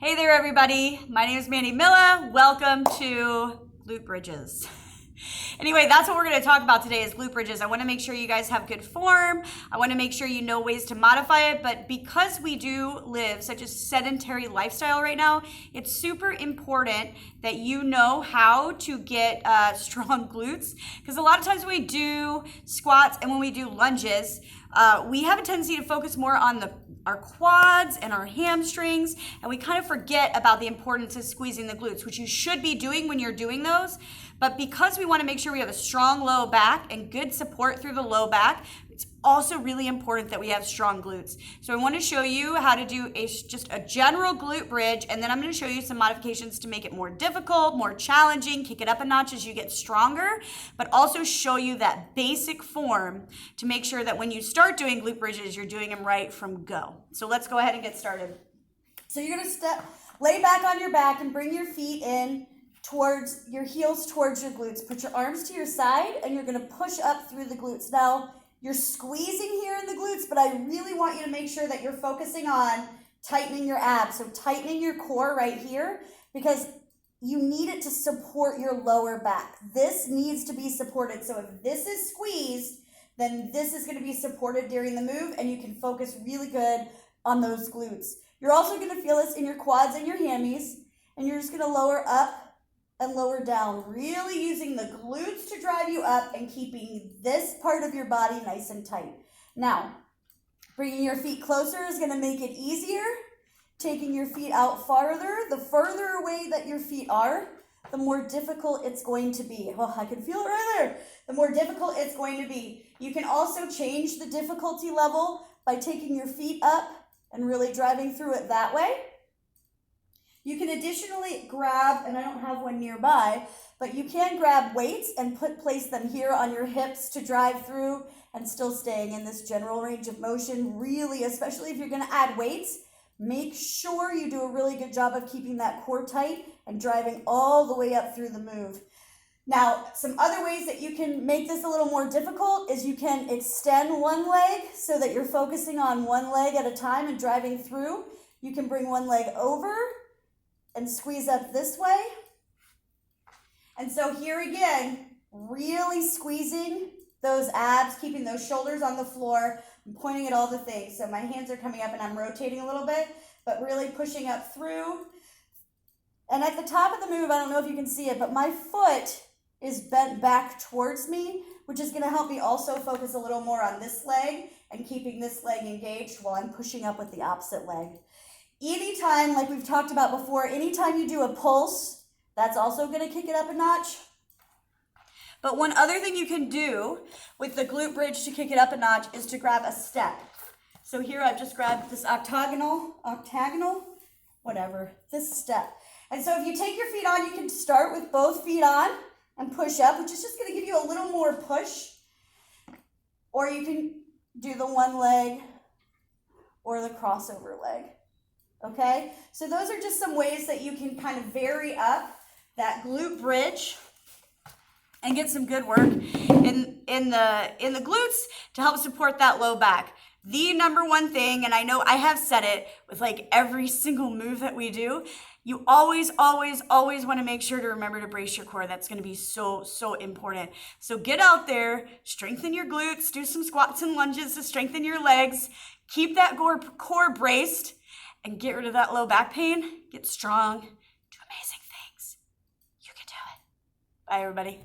Hey there, everybody. My name is Mandy Milla. Welcome to glute bridges. Anyway, that's what we're going to talk about today is glute bridges. I want to make sure you guys have good form. I want to make sure you know ways to modify it. But because we do live such a sedentary lifestyle right now, it's super important that you know how to get strong glutes. Because a lot of times when we do squats and when we do lunges, we have a tendency to focus more on our quads and our hamstrings, and we kind of forget about the importance of squeezing the glutes, which you should be doing when you're doing those. But because we want to make sure we have a strong low back and good support through the low back, it's also really important that we have strong glutes. So I want to show you how to do just a general glute bridge, and then I'm going to show you some modifications to make it more difficult, more challenging, kick it up a notch as you get stronger, but also show you that basic form to make sure that when you start doing glute bridges, you're doing them right from go. So let's go ahead and get started. So you're going to lay back on your back and bring your feet in towards your heels, towards your glutes. Put your arms to your side, and you're going to push up through the glutes. Now, you're squeezing here in the glutes, but I really want you to make sure that you're focusing on tightening your abs. So tightening your core right here, because you need it to support your lower back. This needs to be supported. So if this is squeezed, then this is going to be supported during the move, and you can focus really good on those glutes. You're also going to feel this in your quads and your hammies, and you're just going to lower up and lower down, really using the glutes to drive you up and keeping this part of your body nice and tight. Now, bringing your feet closer is going to make it easier. Taking your feet out farther, the further away that your feet are, the more difficult it's going to be. Oh, I can feel it right there. The more difficult it's going to be. You can also change the difficulty level by taking your feet up and really driving through it that way. You can additionally grab, and I don't have one nearby, but you can grab weights and place them here on your hips to drive through and still staying in this general range of motion. Really, especially if you're going to add weights, make sure you do a really good job of keeping that core tight and driving all the way up through the move. Now, some other ways that you can make this a little more difficult is you can extend one leg so that you're focusing on one leg at a time and driving through. You can bring one leg over and squeeze up this way. And so here again, really squeezing those abs, keeping those shoulders on the floor. I'm pointing at all the things. So my hands are coming up and I'm rotating a little bit, but really pushing up through. And at the top of the move, I don't know if you can see it, but my foot is bent back towards me, which is gonna help me also focus a little more on this leg and keeping this leg engaged while I'm pushing up with the opposite leg. Anytime, like we've talked about before, anytime you do a pulse, that's also going to kick it up a notch. But one other thing you can do with the glute bridge to kick it up a notch is to grab a step. So here I've just grabbed this this step. And so if you take your feet on, you can start with both feet on and push up, which is just going to give you a little more push. Or you can do the one leg or the crossover leg. Okay, so those are just some ways that you can kind of vary up that glute bridge and get some good work in the glutes to help support that low back. The number one thing, and I know I have said it with like every single move that we do, you always want to make sure to remember to brace your core. That's going to be so important. So get out there, strengthen your glutes, do some squats and lunges to strengthen your legs, keep that core braced, and get rid of that low back pain. Get strong. Do amazing things. You can do it. Bye, everybody.